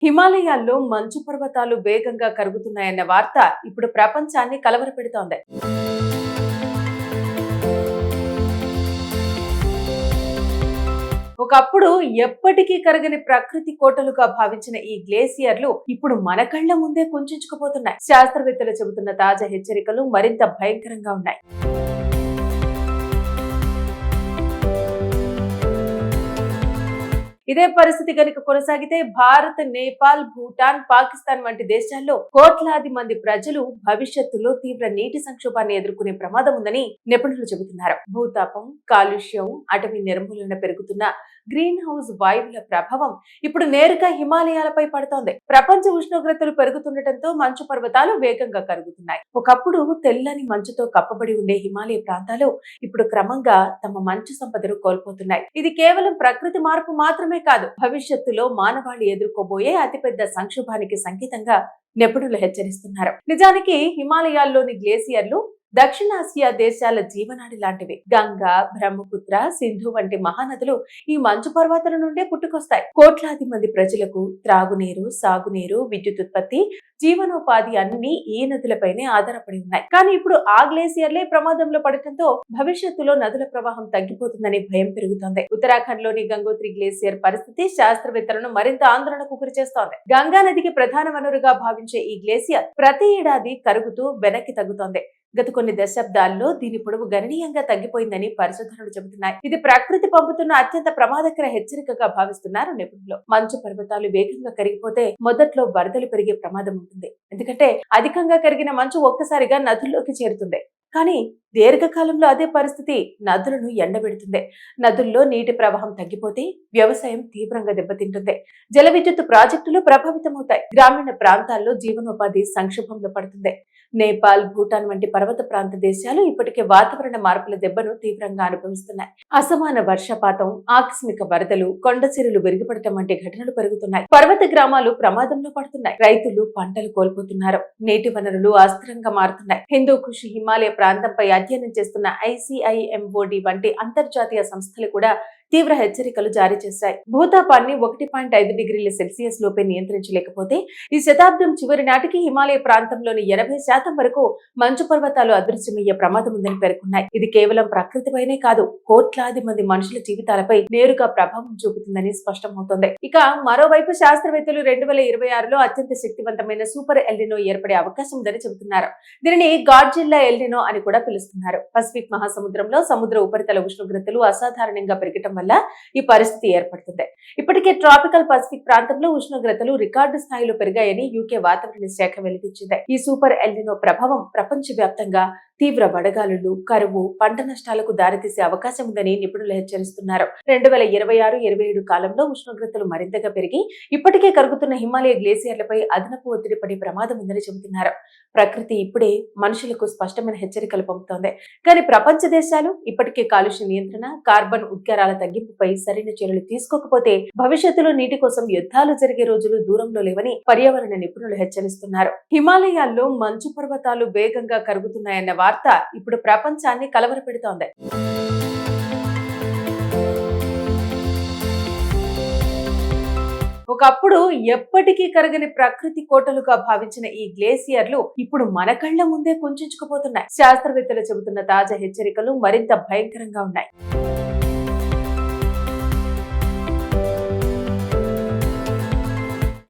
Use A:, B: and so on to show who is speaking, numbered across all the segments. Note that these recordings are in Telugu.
A: హిమాలయాల్లో మంచు పర్వతాలు వేగంగా కరుగుతున్నాయన్న వార్త ఇప్పుడు ప్రపంచాన్ని కలవరపెడుతోంది. ఒకప్పుడు ఎప్పటికీ కరగని ప్రకృతి కోటలుగా భావించిన ఈ గ్లేసియర్లు ఇప్పుడు మన కళ్ల ముందే కుంచుకుపోతున్నాయి. శాస్త్రవేత్తలు చెబుతున్న తాజా హెచ్చరికలు మరింత భయంకరంగా ఉన్నాయి. ఇదే పరిస్థితి కనుక కొనసాగితే భారత్, నేపాల్, భూటాన్, పాకిస్తాన్ వంటి దేశాల్లో కోట్లాది మంది ప్రజలు భవిష్యత్తులో తీవ్ర నీటి సంక్షోభాన్ని ఎదుర్కొనే ప్రమాదం ఉందని నిపుణులు చెబుతున్నారు. భూతాపం, కాలుష్యం, అటవీ నిర్మూలన పెరుగుతున్న గ్రీన్ హౌస్ వాయువుల ప్రభావం ఇప్పుడు నేరుగా హిమాలయాలపై పడుతోంది. ప్రపంచ ఉష్ణోగ్రతలు పెరుగుతుండటంతో మంచు పర్వతాలు వేగంగా కరుగుతున్నాయి. ఒకప్పుడు తెల్లని మంచుతో కప్పబడి ఉండే హిమాలయ ప్రాంతాలు ఇప్పుడు క్రమంగా తమ మంచు సంపదను కోల్పోతున్నాయి. ఇది కేవలం ప్రకృతి మార్పు మాత్రమే కాదు, భవిష్యత్తులో మానవాళి ఎదుర్కోబోయే అతిపెద్ద సంక్షోభానికి సంకేతంగా నిపుణులు హెచ్చరిస్తున్నారు. నిజానికి హిమాలయాల్లోని గ్లేసియర్లు దక్షిణాసియా దేశాల జీవనాడి లాంటివి. గంగా, బ్రహ్మపుత్ర, సింధు వంటి మహానదులు ఈ మంచు పర్వతాల నుండే పుట్టుకొస్తాయి. కోట్లాది మంది ప్రజలకు త్రాగునీరు, సాగునీరు, విద్యుత్ ఉత్పత్తి, జీవనోపాధి అన్ని ఈ నదులపైనే ఆధారపడి ఉన్నాయి. కానీ ఇప్పుడు ఆ గ్లేసియర్లే ప్రమాదంలో పడటంతో భవిష్యత్తులో నదుల ప్రవాహం తగ్గిపోతుందని భయం పెరుగుతోంది. ఉత్తరాఖండ్ లోని గంగోత్రి గ్లేసియర్ పరిస్థితి శాస్త్రవేత్తలను మరింత ఆందోళనకు గురిచేస్తోంది. గంగా నదికి ప్రధాన వనరుగా భావించే ఈ గ్లేసియర్ ప్రతి ఏడాది కరుగుతూ వెనక్కి తగ్గుతోంది. గత కొన్ని దశాబ్దాల్లో దీని పొడవు గణనీయంగా తగ్గిపోయిందని పరిశోధనలు చెబుతున్నాయి. ఇది ప్రకృతి పంపుతున్న అత్యంత ప్రమాదకర హెచ్చరికగా భావిస్తున్నారు నిపుణులు. మంచు పర్వతాలు వేగంగా కరిగిపోతే మొదట్లో వరదలు పెరిగే ప్రమాదం ఉంటుంది. ఎందుకంటే అధికంగా కరిగిన మంచు ఒక్కసారిగా నదుల్లోకి చేరుతుంది. కానీ దీర్ఘకాలంలో అదే పరిస్థితి నదులను ఎండబెడుతుంది. నదుల్లో నీటి ప్రవాహం తగ్గిపోతే వ్యవసాయం తీవ్రంగా దెబ్బతింటుంది. జల విద్యుత్ ప్రాజెక్టులు ప్రభావితమవుతాయి. గ్రామీణ ప్రాంతాల్లో జీవనోపాధి సంక్షోభంలో పడుతుంది. నేపాల్, భూటాన్ వంటి పర్వత ప్రాంత దేశాలు ఇప్పటికే వాతావరణ మార్పుల దెబ్బను తీవ్రంగా అనుభవిస్తున్నాయి. అసమాన వర్షపాతం, ఆకస్మిక వరదలు, కొండచర్యలు విరిగిపడటం వంటి ఘటనలు పెరుగుతున్నాయి. పర్వత గ్రామాలు ప్రమాదంలో పడుతున్నాయి. రైతులు పంటలు కోల్పోతున్నారు. నీటి వనరులు అస్థిరంగా మారుతున్నాయి. హిందూ కుష్ హిమాలయ ప్రాంతంపై అధ్యయనం చేస్తున్న ICIMOD వంటి అంతర్జాతీయ సంస్థలు కూడా తీవ్ర హెచ్చరికలు జారీ చేశాయి. భూతాపాన్ని 1.5 డిగ్రీల సెల్సియస్ లోపే నియంత్రించలేకపోతే ఈ శతాబ్దం చివరి నాటికి హిమాలయ ప్రాంతంలోని 80% వరకు మంచు పర్వతాలు అదృశ్యమయ్యే ప్రమాదం ఉందని పేర్కొన్నాయి. ఇది కేవలం ప్రకృతిపైనే కాదు, కోట్లాది మంది మనుషుల జీవితాలపై నేరుగా ప్రభావం చూపుతుందని స్పష్టమవుతోంది. ఇక మరోవైపు శాస్త్రవేత్తలు 2026లో అత్యంత శక్తివంతమైన సూపర్ ఎల్నినో ఏర్పడే అవకాశం ఉందని చెబుతున్నారు. దీనిని గాడ్జిల్లా ఎల్నినో అని కూడా పిలుస్తున్నారు. పసిఫిక్ మహాసముద్రంలో సముద్ర ఉపరితల ఉష్ణోగ్రతలు అసాధారణంగా పెరగటం వల్ల ఈ పరిస్థితి ఏర్పడుతుంది. ఇప్పటికే ట్రాపికల్ పసిఫిక్ ప్రాంతంలో ఉష్ణోగ్రతలు రికార్డు స్థాయిలో పెరిగాయని UK వాతావరణ శాఖ వెల్లడించింది. ఈ సూపర్ ఎల్నినో ప్రభావం ప్రపంచవ్యాప్తంగా తీవ్ర వడగాలులు, కరువు, పంట నష్టాలకు దారితీసే అవకాశం ఉందని నిపుణులు హెచ్చరిస్తున్నారు. 2026-27 కాలంలో ఉష్ణోగ్రతలు మరింతగా పెరిగి ఇప్పటికే కరుగుతున్న హిమాలయ గ్లేసియర్లపై అదనపు ఒత్తిడి పడే ప్రమాదం ఉందని చెబుతున్నారు. ప్రకృతి ఇప్పుడే మనుషులకు స్పష్టమైన హెచ్చరికలు పంపుతోంది. కానీ ప్రపంచ దేశాలు ఇప్పటికే కాలుష్య నియంత్రణ, కార్బన్ ఉద్గారాల తగ్గింపుపై సరైన చర్యలు తీసుకోకపోతే భవిష్యత్తులో నీటి కోసం యుద్ధాలు జరిగే రోజులు దూరంలో లేవని పర్యావరణ నిపుణులు హెచ్చరిస్తున్నారు. హిమాలయాల్లో మంచు పర్వతాలు వేగంగా కరుగుతున్నాయన్న వార్త ఇప్పుడు ప్రపంచాన్ని కలవరపెడుతోంది. ఒకప్పుడు ఎప్పటికీ కరగని ప్రకృతి కోటలుగా భావించిన ఈ గ్లేసియర్లు ఇప్పుడు మన కళ్ల ముందే కుంచుకుపోతున్నాయి. శాస్త్రవేత్తలు చెబుతున్న తాజా హెచ్చరికలు మరింత భయంకరంగా ఉన్నాయి.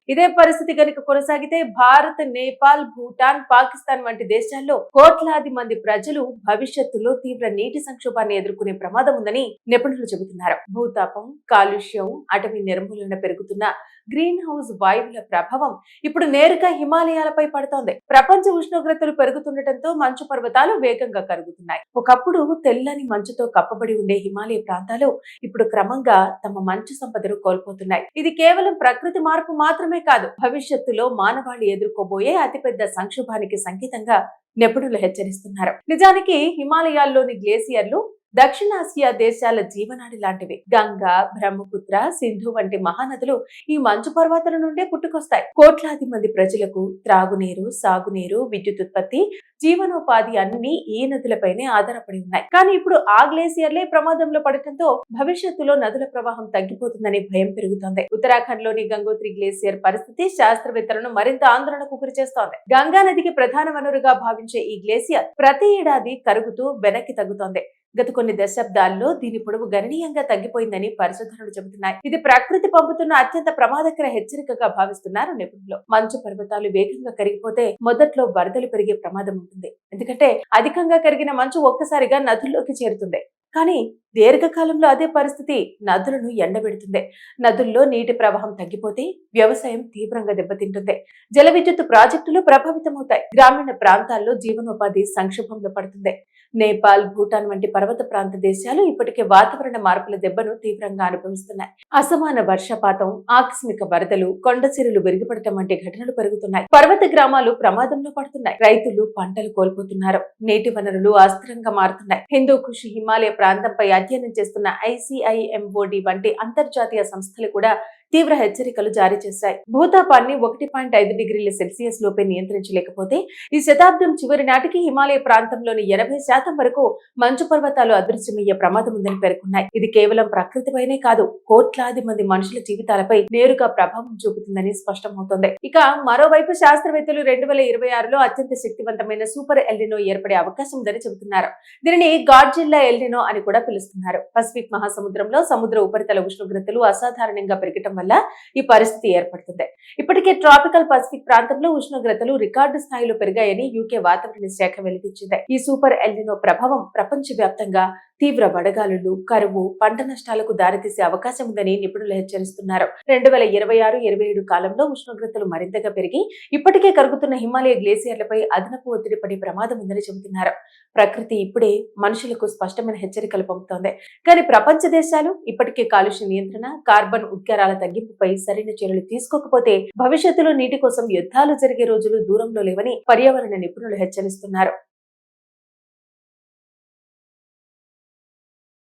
A: ఇదే పరిస్థితి కనుక కొనసాగితే భారత్, నేపాల్, భూటాన్, పాకిస్తాన్ వంటి దేశాల్లో కోట్లాది మంది ప్రజలు భవిష్యత్తులో తీవ్ర నీటి సంక్షోభాన్ని ఎదుర్కొనే ప్రమాదం ఉందని నిపుణులు చెబుతున్నారు. భూతాపం, కాలుష్యం, అటవీ నిర్మూలన పెరుగుతున్న గ్రీన్ హౌస్ వాయువుల ప్రభావం ఇప్పుడు నేరుగా హిమాలయాలపై పడుతోంది. ప్రపంచ ఉష్ణోగ్రతలు పెరుగుతుండటంతో మంచు పర్వతాలు వేగంగా కరుగుతున్నాయి. ఒకప్పుడు తెల్లని మంచుతో కప్పబడి ఉండే హిమాలయ ప్రాంతాలు ఇప్పుడు క్రమంగా తమ మంచు సంపదను కోల్పోతున్నాయి. ఇది కేవలం ప్రకృతి మార్పు మాత్రమే కాదు, భవిష్యత్తులో మానవాళి ఎదుర్కోబోయే అతిపెద్ద సంక్షోభానికి సంకేతంగా నిపుణులు హెచ్చరిస్తున్నారు. నిజానికి హిమాలయాల్లోని గ్లేసియర్లు దక్షిణాసియా దేశాల జీవనాడి లాంటివి. గంగా, బ్రహ్మపుత్ర, సింధు వంటి మహానదులు ఈ మంచు పర్వతాల నుండే పుట్టుకొస్తాయి. కోట్లాది మంది ప్రజలకు త్రాగునీరు, సాగునీరు, విద్యుత్ ఉత్పత్తి, జీవనోపాధి అన్ని ఈ నదులపైనే ఆధారపడి ఉన్నాయి. కానీ ఇప్పుడు ఆ గ్లేసియర్లే ప్రమాదంలో పడటంతో భవిష్యత్తులో నదుల ప్రవాహం తగ్గిపోతుందని భయం పెరుగుతోంది. ఉత్తరాఖండ్ లోని గంగోత్రి గ్లేసియర్ పరిస్థితి శాస్త్రవేత్తలను మరింత ఆందోళనకు గురిచేస్తోంది. గంగా నదికి ప్రధాన వనరుగా భావించే ఈ గ్లేసియర్ ప్రతి ఏడాది కరుగుతూ వెనక్కి తగ్గుతోంది. గత కొన్ని దశాబ్దాల్లో దీని పొడవు గణనీయంగా తగ్గిపోయిందని పరిశోధనలు చెబుతున్నాయి. ఇది ప్రకృతి పంపుతున్న అత్యంత ప్రమాదకర హెచ్చరికగా భావిస్తున్నారు నిపుణులు. మంచు పర్వతాలు వేగంగా కరిగిపోతే మొదట్లో వరదలు పెరిగే ప్రమాదం ఉంటుంది. ఎందుకంటే అధికంగా కరిగిన మంచు ఒక్కసారిగా నదుల్లోకి చేరుతుంది. కానీ దీర్ఘకాలంలో అదే పరిస్థితి నదులను ఎండబెడుతుంది. నదుల్లో నీటి ప్రవాహం తగ్గిపోతే వ్యవసాయం తీవ్రంగా దెబ్బతింటుంది. జల విద్యుత్ ప్రాజెక్టులు ప్రభావితమవుతాయి. గ్రామీణ ప్రాంతాల్లో జీవనోపాధి సంక్షోభంలో పడుతుంది. నేపాల్, భూటాన్ వంటి పర్వత ప్రాంత దేశాలు ఇప్పటికే వాతావరణ మార్పుల దెబ్బను తీవ్రంగా అనుభవిస్తున్నాయి. అసమాన వర్షపాతం, ఆకస్మిక వరదలు, కొండచర్యలు విరిగిపడటం వంటి ఘటనలు పెరుగుతున్నాయి. పర్వత గ్రామాలు ప్రమాదంలో పడుతున్నాయి. రైతులు పంటలు కోల్పోతున్నారు. నీటి వనరులు అస్థిరంగా మారుతున్నాయి. హిందూ కుషి హిమాలయ ప్రాంతంపై అధ్యయనం చేస్తున్న ICIMOD వంటి అంతర్జాతీయ సంస్థలు కూడా తీవ్ర హెచ్చరికలు జారీ చేశాయి. భూతాపాన్ని 1.5 డిగ్రీల సెల్సియస్ లోపే నియంత్రించలేకపోతే ఈ శతాబ్దం చివరి నాటికి హిమాలయ ప్రాంతంలోని 80% వరకు మంచు పర్వతాలు అదృశ్యమయ్యే ప్రమాదం ఉందని పేర్కొన్నాయి. ఇది కేవలం ప్రకృతిపైనే కాదు, కోట్లాది మంది మనుషుల జీవితాలపై నేరుగా ప్రభావం చూపుతుందని స్పష్టమవుతోంది. ఇక మరోవైపు శాస్త్రవేత్తలు 2026లో అత్యంత శక్తివంతమైన సూపర్ ఎల్నినో ఏర్పడే అవకాశం ఉందని చెబుతున్నారు. దీనిని గాడ్జిల్లా ఎల్నినో అని కూడా పిలుస్తున్నారు. పసిఫిక్ మహాసముద్రంలో సముద్ర ఉపరితల ఉష్ణోగ్రతలు అసాధారణంగా పెరగటం వల్ల ఈ పరిస్థితి ఏర్పడుతుంది. ఇప్పటికే ట్రాపికల్ పసిఫిక్ ప్రాంతంలో ఉష్ణోగ్రతలు రికార్డు స్థాయిలో పెరిగాయని UK వాతావరణ శాఖ వెల్లడించింది. ఈ సూపర్ ఎల్నినో ప్రభావం ప్రపంచవ్యాప్తంగా తీవ్ర వడగాలులు, కరువు, పంట నష్టాలకు దారితీసే అవకాశం ఉందని నిపుణులు హెచ్చరిస్తున్నారు. 2026-27 కాలంలో ఉష్ణోగ్రతలు మరింతగా పెరిగి ఇప్పటికే కరుగుతున్న హిమాలయ గ్లేసియర్లపై అదనపు ఒత్తిడి పడే ప్రమాదం ఉందని చెబుతున్నారు. ప్రకృతి ఇప్పుడే మనుషులకు స్పష్టమైన హెచ్చరికలు పంపుతోంది. కానీ ప్రపంచ దేశాలు ఇప్పటికే కాలుష్య నియంత్రణ, కార్బన్ ఉద్గారాల తగ్గింపుపై సరైన చర్యలు తీసుకోకపోతే భవిష్యత్తులో నీటి కోసం యుద్ధాలు జరిగే రోజులు దూరంలో లేవని పర్యావరణ నిపుణులు హెచ్చరిస్తున్నారు.